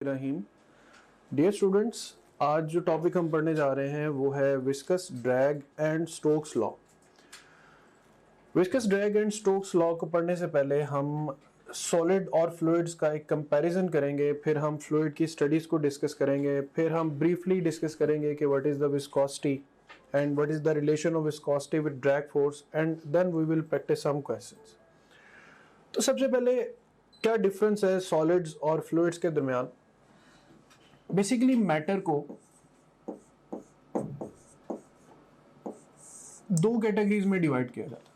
रहीम। Dear students, आज जो topic हम पढ़ने जा रहे हैं वो है viscous drag and Stokes law. Viscous drag and Stokes law को पढ़ने से पहले हम सॉलिड और फ्लूइड्स का एक कंपैरिजन करेंगे, फिर हम फ्लूइड की स्टडीज को डिस्कस करेंगे, फिर हम ब्रीफली डिस्कस करेंगे कि what is the viscosity and what is the relation of viscosity with drag force, and then we will practice some questions. तो सबसे पहले क्या डिफरेंस है सॉलिड्स और फ्लूइड्स के दरमियान। बेसिकली मैटर को दो कैटेगरीज में डिवाइड किया जाता है,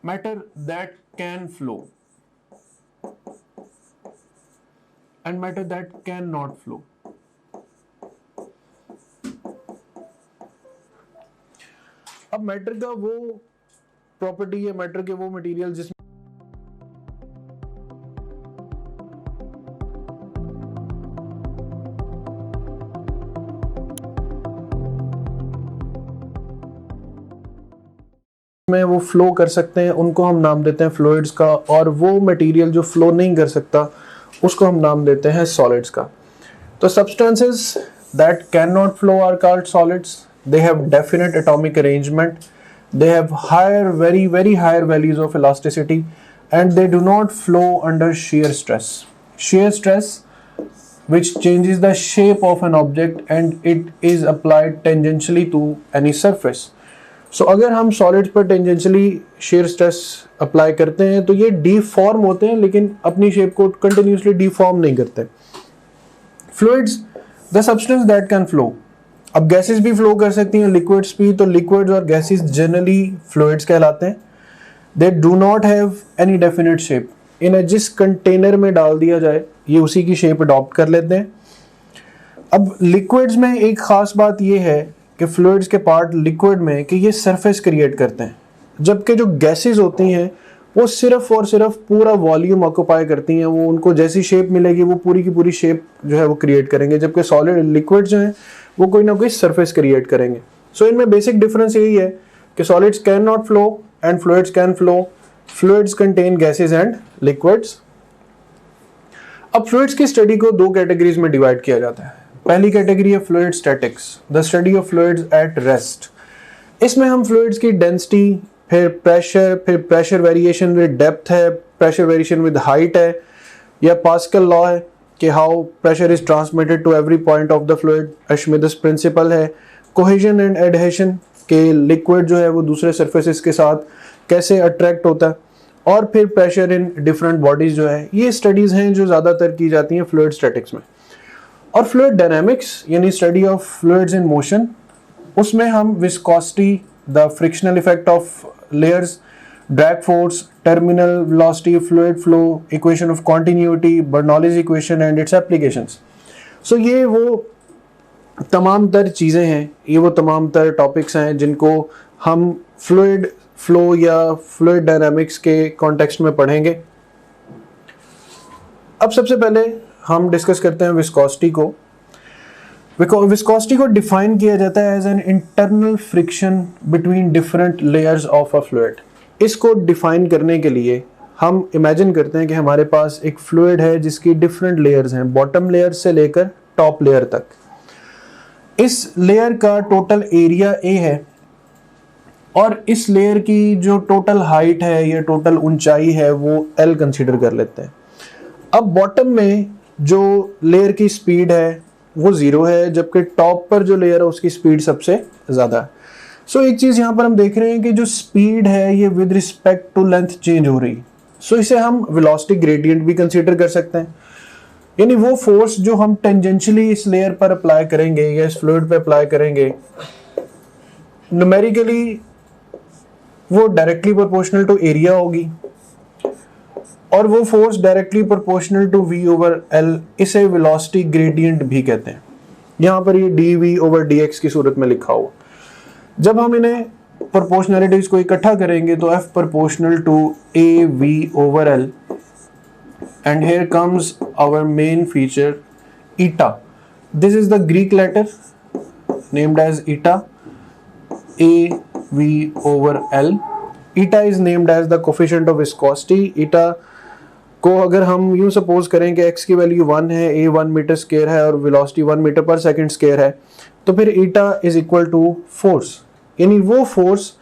matter that can flow and matter that can not flow. अब मैटर का वो प्रॉपर्टी है, मैटर के वो मटेरियल जिसमें में वो फ्लो कर सकते हैं उनको हम नाम देते हैं फ्लूइड्स का, और वो मटेरियल जो फ्लो नहीं कर सकता उसको हम नाम देते हैं सॉलिड्स का। तो substances that can not flow are called solids. They have definite atomic arrangement, they have higher, very higher values of elasticity, and they do not flow under shear stress. Shear stress which changes the shape of an object and it is applied tangentially to any surface. So अगर हम solids पर tangentially shear stress apply करते हैं तो ये deform होते हैं, लेकिन अपनी shape को continuously deform नहीं करते। Fluids, the substance that can flow. अब गैसेस भी फ्लो कर सकती हैं, लिक्विड्स भी, तो लिक्विड्स और गैसेस जनरली फ्लूइड्स कहलाते हैं। They do not have any definite shape. इन्हें जिस कंटेनर में डाल दिया जाए ये उसी की शेप अडॉप्ट कर लेते हैं। अब लिक्विड्स में एक खास बात ये है कि फ्लूइड्स के पार्ट लिक्विड में कि ये सरफेस क्रिएट करते हैं, जबकि जो गैसेस होती हैं वो सिर्फ और सिर्फ पूरा वॉल्यूम ऑक्यूपाई करती हैं। वो उनको जैसी शेप मिलेगी वो पूरी की पूरी शेप जो है वो क्रिएट करेंगे, जबकि सॉलिड लिक्विड जो है वो कोई ना कोई सरफेस क्रिएट करेंगे। सो इनमें बेसिक डिफरेंस यही है कि solids can not flow and fluids can flow. Fluids contain gases and liquids. अब फ्लूइड्स की स्टडी को दो कैटेगरीज में डिवाइड किया जाता है। पहली कैटेगरी है fluid statics, the study of fluids at rest. इसमें हम फ्लूइड्स की डेंसिटी, फिर प्रेशर वेरिएशन विद डेप्थ है, प्रेशर वेरिएशन विद हाइट है, या पास्कल लॉ है कि how pressure is transmitted to every point of the fluid, Archimedes principle है, कोहेजन एंड एडहेशन के लिक्विड जो है वो दूसरे सरफेसेस के साथ कैसे अट्रैक्ट होता है, और फिर प्रेशर इन डिफरेंट बॉडीज जो है, ये स्टडीज हैं जो ज़्यादातर की जाती हैं फ्लूइड स्टैटिक्स में। और फ्लूइड डायनामिक्स यानी study of fluids in motion, उसमें हम viscosity, the frictional effect of layers, drag force, terminal velocity, fluid flow, equation of continuity, Bernoulli's equation and its applications. So ये वो तमाम तर चीज़ें हैं, ये वो तमाम तर टॉपिक्स हैं जिनको हम फ्लूइड फ्लो या फ्लूइड डायनामिक्स के कॉन्टेक्स्ट में पढ़ेंगे। अब सबसे पहले हम डिस्कस करते हैं विस्कोसिटी को। विस्कोसिटी को डिफाइन किया जाता है as an internal friction between different layers of a fluid. इसको डिफाइन करने के लिए हम इमेजिन करते हैं कि हमारे पास एक फ्लूइड है जिसकी डिफरेंट लेयर्स हैं, बॉटम लेयर से लेकर टॉप लेयर तक। इस लेयर का टोटल एरिया ए है और इस लेयर की जो टोटल हाइट है या टोटल ऊंचाई है वो एल कंसीडर कर लेते हैं। अब बॉटम में जो लेयर की स्पीड है वो 0 है, जबकि टॉप पर जो लेयर है उसकी स्पीड सबसे ज़्यादा है। सो एक चीज़ यहाँ पर हम देख रहे हैं कि जो स्पीड है ये with respect to length change हो रही। सो इसे हम वेलोसिटी ग्रेडियंट भी कंसीडर कर सकते हैं, यानी वो फोर्स जो हम टेंजेंशियली इस लेयर पर अप्लाई करेंगे या इस फ्लूइड पे अप्लाई करेंगे, न्यूमेरिकली वो डायरेक्टली प्रोपोर्शनल टू एरिया होगी, और वो force directly proportional to v over l। इसे वेलोसिटी ग्रेडियंट भी कहते हैं। यहाँ पर ये dv ओवर dx की सूरत में लिखा हुआ। जब हम इन्हें प्रोपोर्शनलिटीज को इकट्ठा करेंगे तो f proportional to av over l, and here comes our main feature eta. This is the Greek letter named as eta, av over l. Eta is named as the coefficient of viscosity. Eta को अगर हम यूं suppose करें कि x की value 1 है, a 1 metre square है और वेलोसिटी 1 मीटर पर सेकंड स्क्वायर है, तो फिर eta is equal to force, यानी वो फोर्स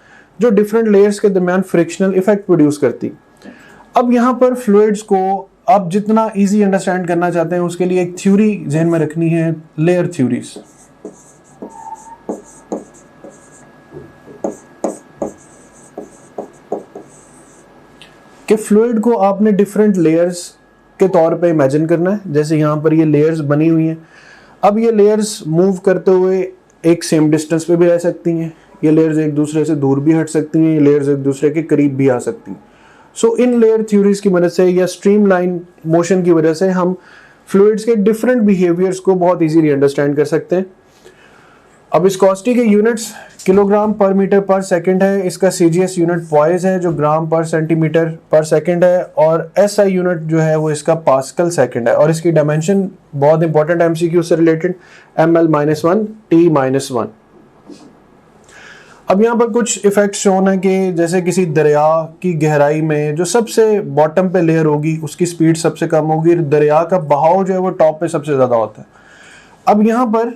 जो डिफरेंट लेयर्स के दरमियान फ्रिक्शनल इफेक्ट प्रोड्यूस करती। अब यहाँ पर फ्लूइड्स को आप जितना इजी अंडरस्टैंड करना चाहते हैं उसके लिए एक थ्योरी जहन में रखनी है, लेयर थ्योरीज। कि फ्लूइड को आपने डिफरेंट लेयर्स के तौर पे इमेजिन करना है, जैसे यहाँ पर ये लेयर्स बनी हुई हैं। अब ये लेयर्स मूव करते हुए एक सेम डिस्टेंस पे भी रह सकती हैं, ये लेयर्स एक दूसरे से दूर भी हट सकती हैं, ये लेयर्स एक दूसरे के करीब भी आ सकती हैं। सो इन लेयर थ्योरीज की मदद से या स्ट्रीमलाइन मोशन की वजह से हम फ्लूइड्स के डिफरेंट बिहेवियर्स को बहुत इजीली अंडरस्टैंड कर सकते हैं। अब विस्कोसिटी के यूनिट्स किलोग्राम पर मीटर पर सेकंड है, इसका सीजीएस यूनिट पॉइज है जो ग्राम पर सेंटीमीटर पर सेकंड है, और एसआई यूनिट जो है वो इसका पास्कल सेकंड है, और इसकी डायमेंशन बहुत इंपॉर्टेंट एमसीक्यू से रिलेटेड ml-1 t-1। अब यहाँ पर कुछ इफेक्ट शोन है कि जैसे किसी दरिया की गहराई में जो सबसे बॉटम पे लेयर होगी उसकी स्पीड सबसे कम होगी, दरिया का बहाव जो है वो टॉप पे सबसे ज़्यादा होता है। अब यहाँ पर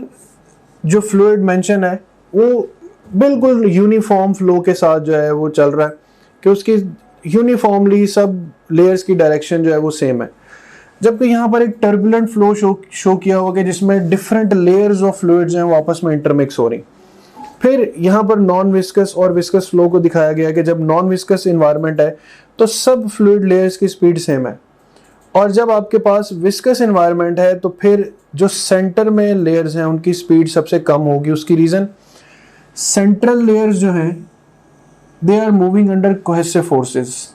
जो फ्लूइड मेंशन है वो बिल्कुल यूनिफॉर्म फ्लो के साथ जो है वो चल रहा है कि उसकी यूनिफॉर्मली सब लेयर्स की डायरेक्शन जो है वो सेम है, जबकि यहाँ पर एक टर्बुलेंट फ्लो शो किया होगा जिसमें डिफरेंट लेयर्स ऑफ फ्लूइड्स हैं वो आपस में इंटरमिक्स हो रही। फिर यहाँ पर नॉन विस्कस और विस्कस फ्लो को दिखाया गया कि जब नॉन विस्कस इन्वायरमेंट है तो सब फ्लूइड लेयर्स की स्पीड सेम है, और जब आपके पास विस्कस इन्वायरमेंट है तो फिर जो सेंटर में लेयर्स हैं उनकी स्पीड सबसे कम होगी। उसकी रीज़न सेंट्रल लेयर्स जो हैं they are moving under cohesive forces,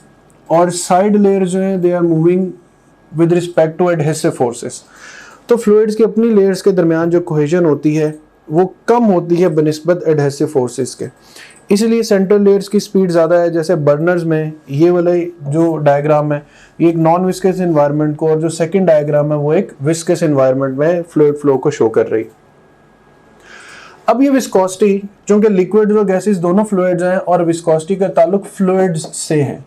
और साइड लेयर्स जो हैं they are moving with respect to adhesive forces. तो फ्लूइड्स की अपनी लेयर्स के दरमियान जो कोहेजन होती है वो कम होती है बनिस्बत एडहेसिव फोर्सेस के, इसलिए सेंट्रल लेयर्स की स्पीड ज़्यादा है। जैसे बर्नर्स में ये वाले जो डायग्राम है ये एक नॉन विस्कस इन्वायरमेंट को, और जो सेकंड डायग्राम है वो एक विस्कस इन्वायरमेंट में फ्लूइड फ्लो को शो कर रही। अब ये विस्कोसिटी, चूंकि लिक्विड्स और गैसेस दोनों फ्लूइड्स हैं और विस्कोसिटी का ताल्लुक फ्लूइड्स से है,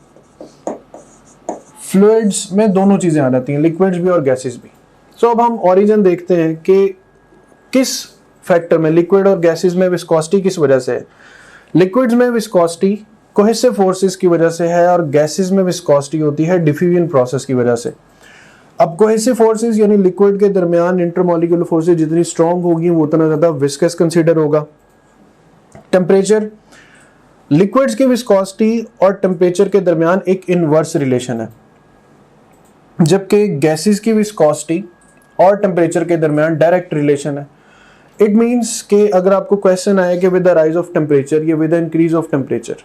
फ्लूइड्स में दोनों चीज़ें आ जाती हैं, लिक्विड्स भी और गैसेस भी। सो अब हम ओरिजिन देखते हैं कि किस फैक्टर में लिक्विड और गैसेस में विस्कोसिटी किस वजह से है। लिक्विड्स में विस्कोसिटी कोहेसिव फोर्सेस की वजह से है और गैसेस में विस्कोसिटी होती है डिफ्यूजन प्रोसेस की वजह से। अब कोहेसिव फोर्सेस यानी लिक्विड के दरमियान इंटरमॉलिक्यूलर फोर्सेस जितनी स्ट्रॉन्ग होगी वो उतना ज़्यादा विस्कस कंसीडर होगा। टेम्परेचर, लिक्विड्स की विस्कोसिटी और टेम्परेचर के दरमियान एक इनवर्स रिलेशन है, जबकि गैसेस की विस्कोसिटी और टेम्परेचर के दरमियान डायरेक्ट रिलेशन है। इट मीन्स कि अगर आपको क्वेश्चन आए कि with the rise of temperature या with the increase of temperature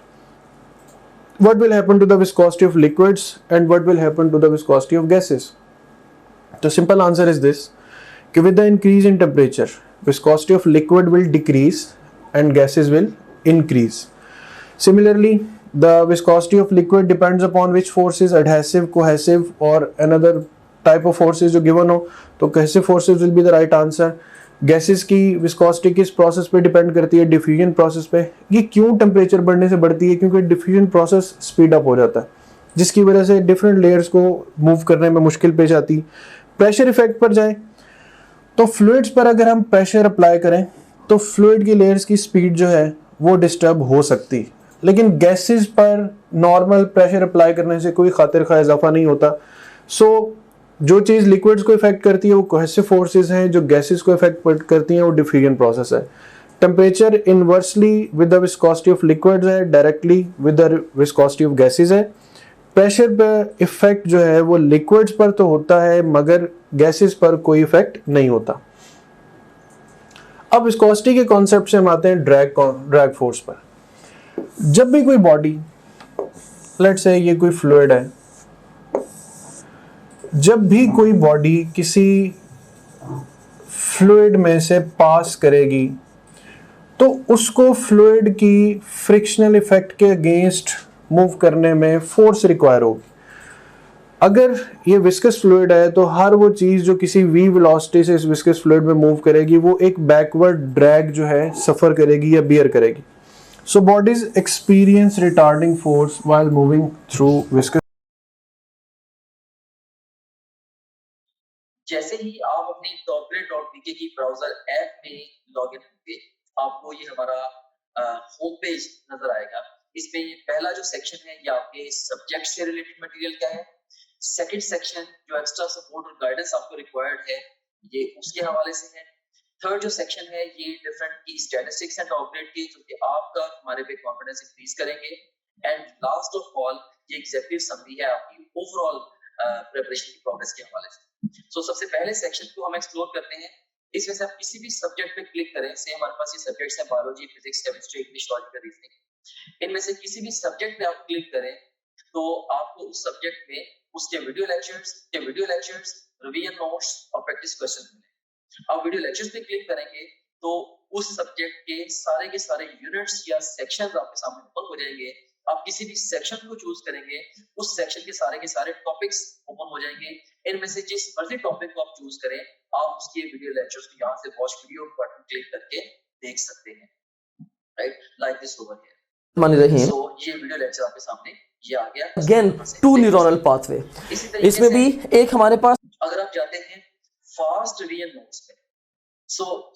what will happen to the viscosity of liquids and what will happen to the viscosity of gases, the simple answer is this कि with the increase in temperature viscosity of liquid will decrease and gases will increase. Similarly the viscosity of liquid depends upon which force is adhesive, cohesive or another type of forces जो given हो, तो cohesive forces will be the right answer. Gases की viscosity किस process पे depend करती है, diffusion process पे। ये क्यों टेम्परेचर बढ़ने से बढ़ती है, क्योंकि डिफ्यूजन प्रोसेस स्पीड अप हो जाता है जिसकी वजह से डिफरेंट लेयर्स को मूव करने में मुश्किल पेश आती। प्रेशर इफेक्ट पर जाए तो फ्लूइड्स पर अगर हम प्रेशर अप्लाई करें तो फ्लूइड की लेयर्स की स्पीड जो है वो डिस्टर्ब हो सकती, लेकिन गैसेस पर नॉर्मल प्रेशर अप्लाई करने से कोई खातिर खा इजाफा नहीं होता। सो जो चीज़ लिक्विड्स को इफेक्ट करती है वो कोहेसिव फोर्सेस हैं, जो गैसेस को इफेक्ट करती हैं वो डिफ्यूजन प्रोसेस है। Temperature inversely with the viscosity of liquids है, directly with the viscosity of gases है। प्रेशर पर इफेक्ट जो है वो लिक्विड्स पर तो होता है मगर गैसेस पर कोई इफेक्ट नहीं होता। अब विस्कोसिटी के कॉन्सेप्ट से हम आते हैं ड्रैग फोर्स पर। जब भी कोई बॉडी, लेट्स से ये कोई फ्लूइड है, जब भी कोई बॉडी किसी फ्लूइड में से पास करेगी तो उसको फ्लूइड की फ्रिक्शनल इफेक्ट के अगेंस्ट मूव करने में फोर्स रिक्वायर होगी। अगर ये विस्कस फ्लूइड है तो हर वो चीज़ जो किसी v वेलोसिटी से इस विस्कस फ्लूइड में मूव करेगी वो एक बैकवर्ड ड्रैग जो है सफ़र करेगी या बियर करेगी। So bodies experience retarding force while moving through viscous ही आप अपनी topgrade.pk की ब्राउजर ऐप में लॉगिन होंगे, आपको ये हमारा होम पेज नजर आएगा। इसमें ये पहला जो सेक्शन है ये आपके सब्जेक्ट से रिलेटेड मटेरियल का है। सेकंड सेक्शन जो एक्स्ट्रा सपोर्ट और गाइडेंस आपको रिक्वायर्ड है ये उसके हवाले से है। थर्ड जो सेक्शन है ये डिफरेंट की स्टैटिस्टिक्स एंड टॉपग्रेड की, जो कि आपका हमारे पे कॉन्फिडेंस इंक्रीज करेंगे। एंड लास्ट ऑफ ऑल ये एग्जीक्यूटिव समरी है आपकी ओवरऑल प्रिपरेशन की प्रोग्रेस के हवाले से। सो सबसे पहले सेक्शन को हम एक्सप्लोर करते हैं। इसमें से आप किसी भी सब्जेक्ट पे क्लिक करें, से हमारे पास ये सब्जेक्ट्स हैं biology, physics, chemistry, English, logical reasoning. इनमें से किसी भी सब्जेक्ट पे आप क्लिक करें तो आपको उस सब्जेक्ट में उसके वीडियो लेक्चर्स, रिवीजन नोट्स और प्रैक्टिस क्वेश्चन मिलेंगे। आप वीडियो लेक्चर्स पे क्लिक करेंगे तो उस सब्जेक्ट के सारे यूनिट्स या सेक्शंस आपके सामने ओपन हो जाएंगे। आप किसी भी सेक्शन को चूज करेंगे, उस सेक्शन के सारे टॉपिक्स ओपन हो जाएंगे। इनमें से जिस मर्जी टॉपिक को आप चूज करें, आप उसके वीडियो लेक्चर्स को यहाँ से वॉच वीडियो बटन क्लिक करके देख सकते हैं, right, like this over here. मान रही सो ये वीडियो लेक्चर आपके सामने ये आ गया। अगेन टू न्यूरल पाथवे, इसमें भी एक हमारे पास, अगर आप जाते हैं फास्ट रिवीजन नोट्स पे, सो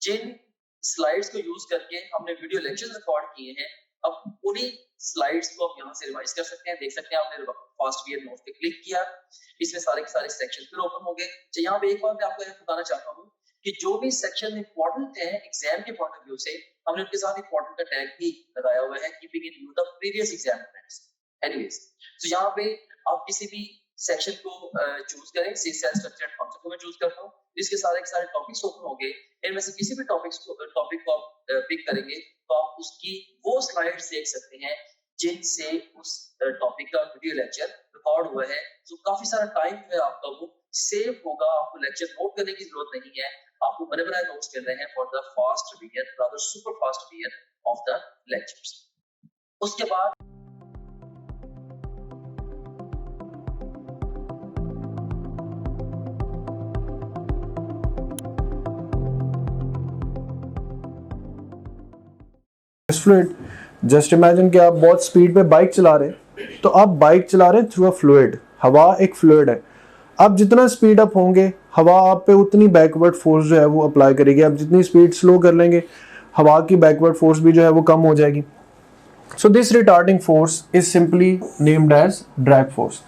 जिन स्लाइड्स को यूज करके हमने वीडियो लेक्चर्स रिकॉर्ड किए हैं, अब उन्हीं स्लाइड्स को आप यहाँ से रिवाइज कर सकते हैं। देख सकते हैं आपने फास्ट रिवीजन नोट्स पे क्लिक किया, इसमें सारे के सारे सेक्शन फिर ओपन हो गए। तो यहाँ पे एक बात मैं आपको बताना चाहता हूँ कि जो भी सेक्शन इंपॉर्टेंट है एग्जाम के पॉइंट ऑफ व्यू से, हमने उनके साथ इंपॉर्टेंट का टैग भी लगाया हुआ है, keeping in view the previous exam friends. Anyways, तो यहाँ पे आप किसी भी सेक्शन को चूज करें। सी सेल स्ट्रक्चर एंड कॉन्सेप्ट को मैं चूज करता हूँ। इसके सारे टॉपिक्स ओपन हो गए। इनमें से किसी भी टॉपिक को आप पिक करेंगे तो आप उसकी वो स्लाइड्स देख सकते हैं जिनसे उस टॉपिक का वीडियो लेक्चर रिकॉर्ड हुआ है। तो काफी सारा टाइम है आपका वो सेव होगा, आपको लेक्चर नोट करने की जरूरत नहीं है। आपको बने बनाए नोट्स मिल रहे हैं for the fast revision, rather super fast revision of the lectures. उसके बाद फ्लूइड, जस्ट इमेजिन कि आप बहुत स्पीड पे बाइक चला रहे हैं, तो आप बाइक चला रहे हैं थ्रू अ फ्लूइड। हवा एक फ्लूइड है। आप जितना स्पीड अप होंगे, हवा आप पे उतनी बैकवर्ड फोर्स जो है वो अप्लाई करेगी। आप जितनी स्पीड स्लो कर लेंगे, हवा की बैकवर्ड फोर्स भी जो है वो कम हो जाएगी। So this retarding force is simply named as drag force.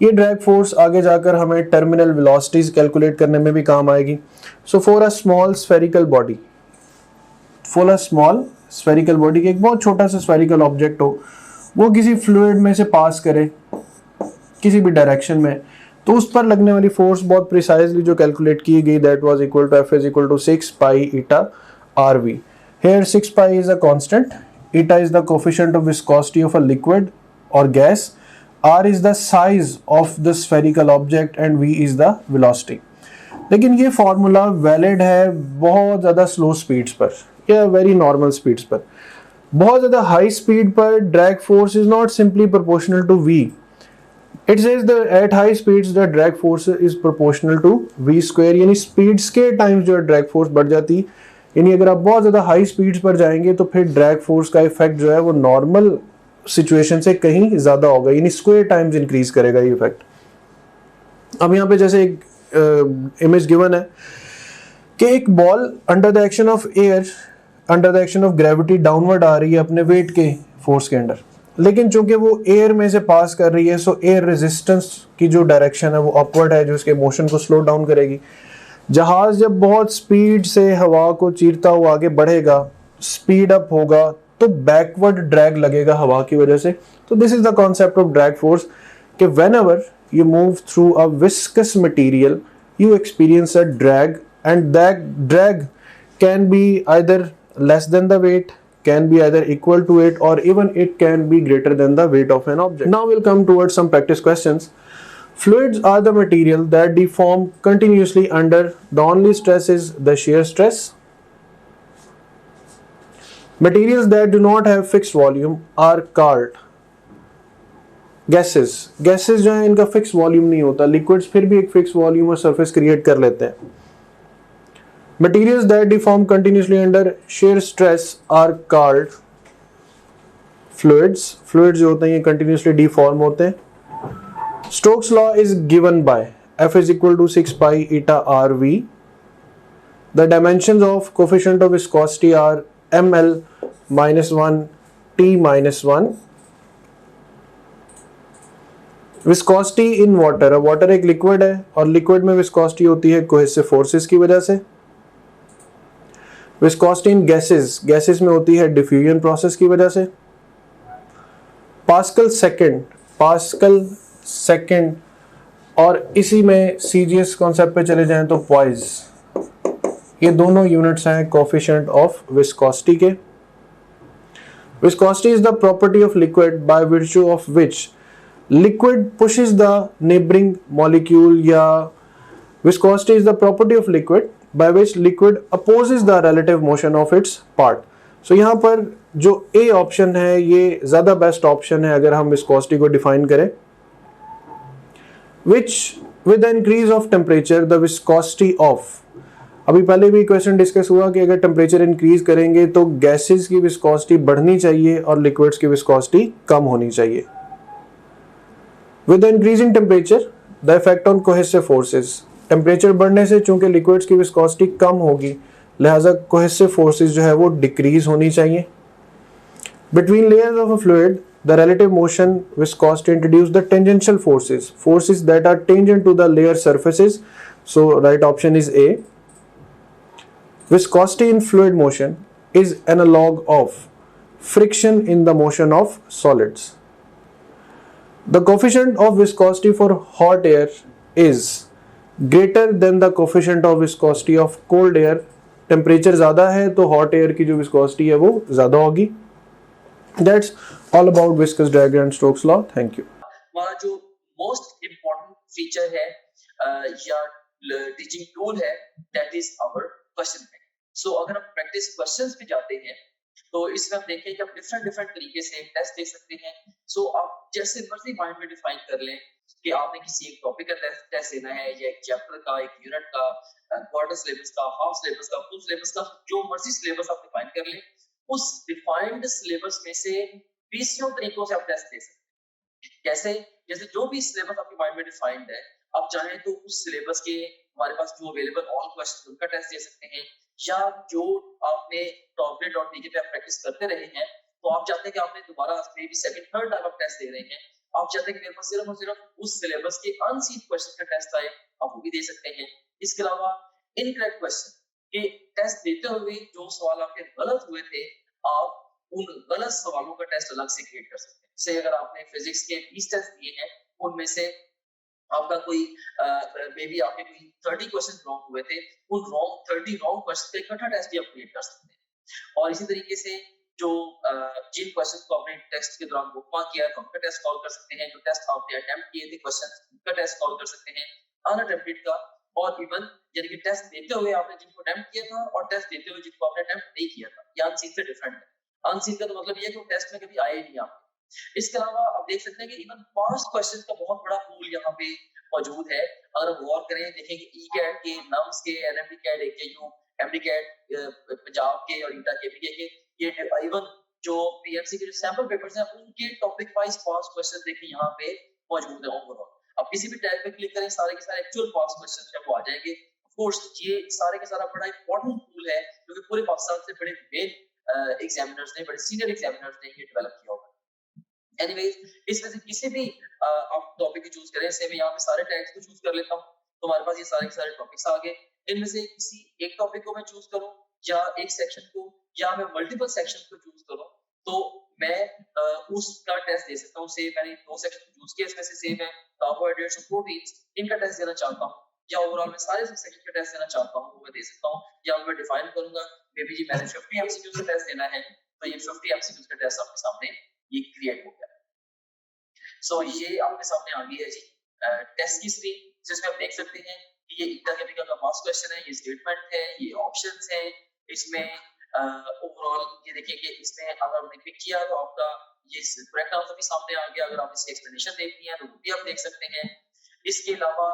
ये ड्रैग फोर्स आगे जाकर हमें टर्मिनल वेलोसिटीज कैलकुलेट करने में भी काम आएगी। So for a small spherical body, की एक बहुत छोटा सा स्फेरिकल ऑब्जेक्ट हो, वो किसी फ्लूइड में से पास करे किसी भी डायरेक्शन में, तो उस पर लगने वाली फोर्स बहुत प्रिसाइजली जो कैलकुलेट की गई, that was equal to F is equal to 6 pi eta RV। Here 6 pi is a constant, eta is the coefficient of viscosity of a liquid or gas, R is the size of the spherical object and V is the velocity। लेकिन ये formula valid है बहुत ज़्यादा slow speeds पर या very normal speeds पर। बहुत ज़्यादा हाई स्पीड पर drag force is not simply proportional to V। It says that at high speeds the drag force is proportional to V square, यानी स्पीड्स के टाइम्स जो है ड्रैग फोर्स बढ़ जाती। यानी अगर आप बहुत ज़्यादा हाई स्पीड्स पर जाएंगे तो फिर ड्रैग फोर्स का इफेक्ट जो है वो नॉर्मल सिचुएशन से कहीं ज़्यादा होगा, यानी स्क्वायर टाइम्स इंक्रीज करेगा ये इफेक्ट। अब यहाँ पे जैसे एक इमेज गिवन है कि एक ball under the action of air, under the action of gravity downward आ रही है अपने वेट के फोर्स के अंडर, लेकिन चूंकि वो एयर में से पास कर रही है, सो एयर रेजिस्टेंस की जो डायरेक्शन है वो अपवर्ड है, जो उसके मोशन को स्लो डाउन करेगी। जहाज जब बहुत स्पीड से हवा को चीरता हुआ आगे बढ़ेगा, स्पीड अप होगा, तो बैकवर्ड ड्रैग लगेगा हवा की वजह से। तो this is the concept of drag force कि whenever you move through a viscous material you experience a drag, and that drag can be either less than the weight, can be either equal to it, or even it can be greater than the weight of an object. Now we'll come towards some practice questions. Fluids are the material that deform continuously under the only stress is the shear stress. Materials that do not have fixed volume are called gases. Gases जो है इनका fix volume नहीं होता, liquids फिर भी एक fix volume और surface create कर लेते हैं। Materials that deform continuously under shear stress are called fluids. Fluids जो होते हैं ये कंटिन्यूसली डिफॉर्म होते हैं। Stokes law is given by, F is equal to 6 pi eta RV. The dimensions of coefficient of viscosity are ml minus 1 t minus 1. Viscosity in water, water एक liquid है और liquid में viscosity होती है cohesive forces की वजह से। Viscosity in gases, gases में होती है डिफ्यूजन प्रोसेस की वजह से। पास्कल सेकंड और इसी में सीजीएस कॉन्सेप्ट पे चले जाएं तो पॉइज, ये दोनों यूनिट्स हैं कोफिशिएंट ऑफ विस्कोसिटी के। Viscosity is the property of liquid by virtue of which liquid pushes the neighboring molecule, या viscosity is the property of liquid by which liquid opposes the relative motion of its part. So यहाँ पर जो A option है ये ज़्यादा best option है अगर हम viscosity को डिफाइन करें, which with the increase of temperature the viscosity of, अभी पहले भी क्वेश्चन डिस्कस हुआ कि अगर टेम्परेचर इंक्रीज करेंगे तो गैसेस की विस्कोसिटी बढ़नी चाहिए और लिक्विड्स की विस्कोसिटी कम होनी चाहिए। With the increasing temperature, the effect on cohesive forces. Temperature बढ़ने से चूंकि लिक्विड्स की विस्कोसिटी कम होगी, लिहाजा कोहेसिव फोर्सेस जो है वो डिक्रीज होनी चाहिए। Between layers of a fluid, the relative motion viscosity introduce the tangential forces, forces that are tangent to the layer surfaces. So right option is A. Viscosity in fluid motion is analog of friction in the motion of solids. The coefficient of viscosity for hot air is greater than the coefficient of viscosity of cold air. Temperature ज़्यादा है तो hot air की जो viscosity है वो ज़्यादा होगी। That's all about viscous drag and Stokes law. Thank you. हमारा जो मोस्ट इम्पोर्टेंट फीचर है या टीचिंग टूल है, that is our question bank. So अगर हम प्रैक्टिस क्वेश्चंस पे जाते हैं तो इसमें हम देखें कि आप डिफरेंट तरीके से टेस्ट दे सकते हैं। सो आप जैसे मर्जी माइंड में डिफाइन कर लें कि आपने किसी एक टॉपिक का टेस्ट देना है या एक चैप्टर का, एक यूनिट का, क्वार्टर सिलेबस का, हाफ सिलेबस का, फुल सिलेबस का, जो मर्जी सिलेबस आप डिफाइन कर लें, उस डिफाइंड सिलेबस में से 20 तरीकों से आप टेस्ट दे सकते हैं। कैसे? जैसे जो भी सिलेबस आपके माइंड में डिफाइंड है, आप चाहें तो उस सिलेबस के हमारे पास जो अवेलेबल ऑल क्वेश्चन उनका टेस्ट दे सकते हैं, या जो आपने टॉपलेट.pk पे आप प्रैक्टिस करते रहे हैं तो आप चाहते हैं कि आपने दोबारा may be second third time आप टेस्ट दे रहे हैं, आप चाहते हैं कि मेरे पास सिर्फ और सिर्फ उस सिलेबस के अनसीन क्वेश्चन का टेस्ट आए, आप वो भी दे सकते हैं। इसके अलावा इनकरेक्ट क्वेश्चन के टेस्ट देते हुए जो सवाल आपके गलत हुए थे, आप उन गलत सवालों का टेस्ट अलग से क्रिएट कर सकते हैं। जैसे अगर आपने फिजिक्स के 20 टेस्ट दिए हैं, उनमें से आपका कोई मे बी आपके कोई 30 क्वेश्चन रॉन्ग हुए थे, उन 30 रॉन्ग क्वेश्चन का इकट्ठा टेस्ट भी आप क्रिएट कर सकते हैं। और इसी तरीके से जो जिन क्वेश्चन को आपने टेस्ट के दौरान बुकमार्क किया तो उनका टेस्ट सॉल्व कर सकते हैं, जो टेस्ट आपने अटेम्प्ट किए थे क्वेश्चन उनका टेस्ट सॉल्व कर सकते हैं, अनअटेम्प्टेड का, और इवन यानी कि टेस्ट देते हुए आपने जिनको अटेम्प्ट किया था और टेस्ट देते हुए जिनको आपने अटेम्प्ट नहीं किया था, ये अनसीन से डिफरेंट है। अनसीन का तो मतलब ये है कि वो टेस्ट में कभी आए नहीं आपके। इसके अलावा आप देख सकते हैं कि इवन पास्ट क्वेश्चंस का बहुत बड़ा पूल यहाँ पे मौजूद है। अगर हम गौर करें, देखें कि ईकैट के, नम्स के, NMD CAT, AKU, MD CAT Punjab के और ईटा केपीके के, ये इवन जो पीएमसी के जो सैंपल पेपर्स हैं उनके टॉपिक वाइज पास्ट क्वेश्चंस देखें यहाँ पे मौजूद है ओवरऑल। अब किसी भी टैब पे क्लिक करें, सारे के सारे एक्चुअल पास्ट क्वेश्चंस जब वो आ जाएंगे। ऑफ कोर्स ये सारे के सारा बड़ा इंपॉर्टेंट टूल है क्योंकि पूरे पाकिस्तान से बड़े मेन एग्जामिनर्स ने, बड़े सीनियर एग्जामिनर्स ने ये डेवलप किया होगा। एनीवेज, इसमें से किसी भी आप टॉपिक को चूज करें, से मैं यहाँ पे सारे टैग्स को चूज कर लेता हूँ, तो हमारे पास ये सारे के सारे टॉपिक्स आ गए। इनमें से किसी एक टॉपिक को मैं चूज करूँ या एक सेक्शन को, या मैं मल्टीपल सेक्शन को चूज करूँ, तो मैं उसका टेस्ट दे सकता हूँ। से मैंने 2 सेक्शन चूज किए, इसमें से सेम है कार्बोहाइड्रेट्स और प्रोटीन्स, इनका टेस्ट देना चाहता हूँ, या ओवरऑल मैं सारे सेक्शन का टेस्ट देना चाहता हूँ, वो मैं दे सकता हूँ। या मैं डिफाइन करूंगा मे बी जी मैंने 50 एमसीक्यूज का टेस्ट देना है, तो ये 50 एमसीक्यूज का टेस्ट आपके सामने ये क्रिएट हो गया। सो ये आपके सामने आ गई है जी टेस्ट की स्क्रीन, जिसमें आप देख सकते हैं कि ये ईटा केपीके का पास्ट क्वेश्चन है, ये स्टेटमेंट है, ये ऑप्शंस हैं। इसमें ओवरऑल ये देखिए कि इसमें अगर हमने क्लिक किया तो आपका ये करेक्ट आंसर भी सामने आ गया। अगर आप इसकी एक्सप्लेनेशन देखनी है तो वो भी आप देख सकते हैं। इसके अलावा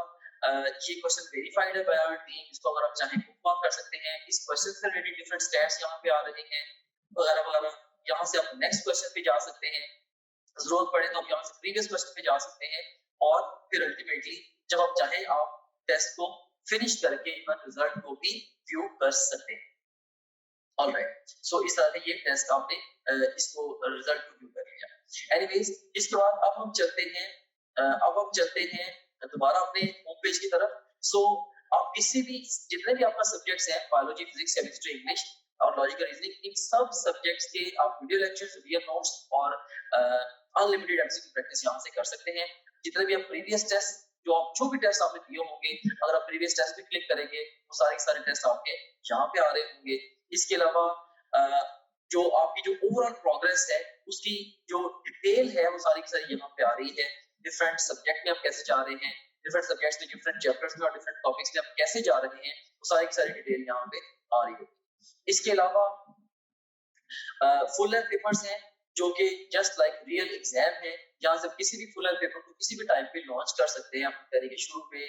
ये क्वेश्चन वेरीफाइड है बाय आवर टीम, इसको अगर आप चाहें बुकमार्क कर सकते हैं। इस क्वेश्चन से रिलेटेड डिफरेंट स्टैट्स यहाँ पे आ रहे हैं वगैरह वगैरह। यहाँ से आप नेक्स्ट क्वेश्चन पे जा सकते हैं। जरूरत पड़े तो आप यहाँ से प्रीवियस क्वेश्चन पे जा सकते हैं और फिर अल्टीमेटली जब आप चाहें आप टेस्ट को फिनिश करके इवन रिजल्ट को भी व्यू कर सकते हैं। ऑलराइट, सो इस तरह से ये टेस्ट आपने इसको रिजल्ट को व्यू कर लिया। एनीवेज, इसके बाद अब हम चलते हैं दोबारा अपने होम पेज की तरफ। सो आप किसी भी जितने भी आपका सब्जेक्ट्स हैं, बायोलॉजी, फिजिक्स, केमिस्ट्री, इंग्लिश और लॉजिकल रीजनिंग, इन सब सब्जेक्ट्स के आप वीडियो लेक्चर्स, वीडियो नोट्स और अनलिमिटेड एमसीक्यू प्रैक्टिस यहाँ से कर सकते हैं। जितने भी आप प्रीवियस टेस्ट जो भी टेस्ट आपने दिए होंगे, अगर आप प्रीवियस टेस्ट पे क्लिक करेंगे वो सारे टेस्ट आपके यहाँ पे आ रहे होंगे। इसके अलावा जो आपकी जो ओवरऑल प्रोग्रेस है उसकी जो डिटेल है वो सारी की सारी यहाँ पे आ रही है। डिफरेंट सब्जेक्ट में आप कैसे जा रहे हैं, डिफरेंट सब्जेक्ट्स में, डिफरेंट चैप्टर्स में और डिफरेंट टॉपिक्स में आप कैसे जा रहे हैं, वो सारी की सारी डिटेल यहाँ पे आ रही है। इसके अलावा फुल लेंथ पेपर्स हैं जो कि जस्ट लाइक रियल एग्जाम है। यहाँ से किसी भी फुल लेंथ पेपर को किसी भी टाइम पे लॉन्च कर सकते हैं, अपनी तैयारी के शुरू में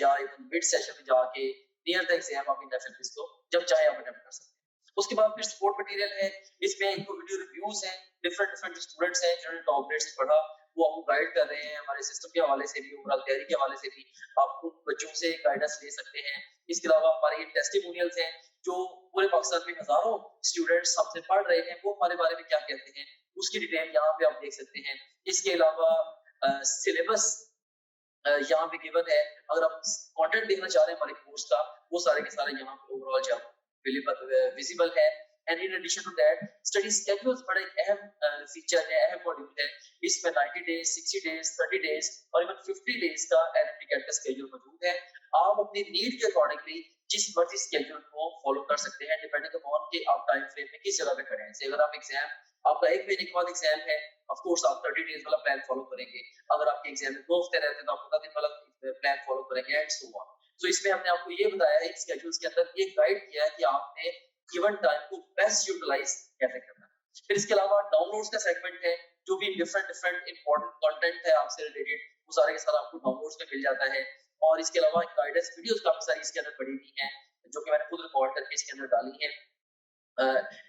या इवन मिड सेशन में जाके नियर द एग्जाम आप इन को जब चाहे आप अटेम्प्ट कर सकते हैं। उसके बाद फिर सपोर्ट मटेरियल है, इसमें एक वीडियो रिव्यूज हैं, डिफरेंट स्टूडेंट्स हैं जिन्होंने टॉप ग्रेड से पढ़ा, वो आपको गाइड कर रहे हैं हमारे सिस्टम के हवाले से भी, ओवरऑल तैयारी के हवाले से भी आप उन बच्चों से गाइडेंस ले सकते हैं। इसके अलावा हमारे ये टेस्टिमोनियल्स हैं जो पूरे पाकिस्तान में हजारों स्टूडेंट्स हमसे पढ़ रहे हैं, वो हमारे बारे में क्या कहते हैं उसकी डिटेल यहाँ पे आप देख सकते हैं। इसके अलावा सिलेबस यहाँ पे गिवन है, अगर आप कंटेंट देखना चाह रहे हैं हमारे कोर्स का, वो सारे के सारे यहाँ पे ओवरऑल जब विजिबल है। And in addition to that study schedules बड़ा एक अहम फीचर है, अहम मॉड्यूल है। इसमें 90 डेज, 60 डेज, 30 डेज और इवन 50 डेज का एनालिटिकल का स्केड्यूल मौजूद है। आप अपनी नीड के अकॉर्डिंगली जिस मर्जी स्केड्यूल को फॉलो कर सकते हैं डिपेंडिंग अपॉन कि आप टाइम फ्रेम में किस जगह पे खड़े हैं। जैसे अगर आप एग्जाम, आपका 1 महीने के बाद एग्जाम है, ऑफ कोर्स आप 30 डेज वाला प्लान फॉलो करेंगे। अगर आपके एग्जाम में 2 हफ्ते रहते हैं तो आप 15 दिन वाला प्लान फॉलो करेंगे एंड सो ऑन। सो इसमें हमने आपको ये बताया है स्केड्यूल्स के अंदर ये गाइड किया है कि आपने गिवन टाइम को बेस्ट यूटिलाइज कैसे करना है। फिर इसके अलावा डाउनलोड्स का सेगमेंट है, जो भी डिफरेंट इंपॉर्टेंट कंटेंट है आपसे रिलेटेड वो सारे के सारे आपको डाउनलोड्स में मिल जाता है। और इसके अलावा गाइडेंस वीडियोस काफी सारी इसके अंदर पड़ी हुई हैं जो कि मैंने खुद रिकॉर्ड करके इसके अंदर डाली है।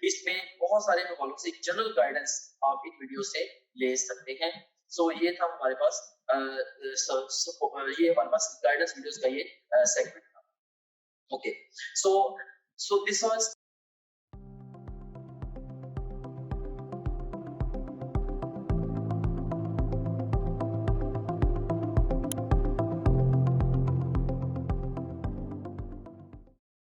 इसमें बहुत सारे हवालों से जनरल गाइडेंस आप इन वीडियो से ले सकते हैं। सो ये था हमारे पास ये हमारे पास गाइडेंस वीडियोस का ये सेगमेंट था। Okay, so this was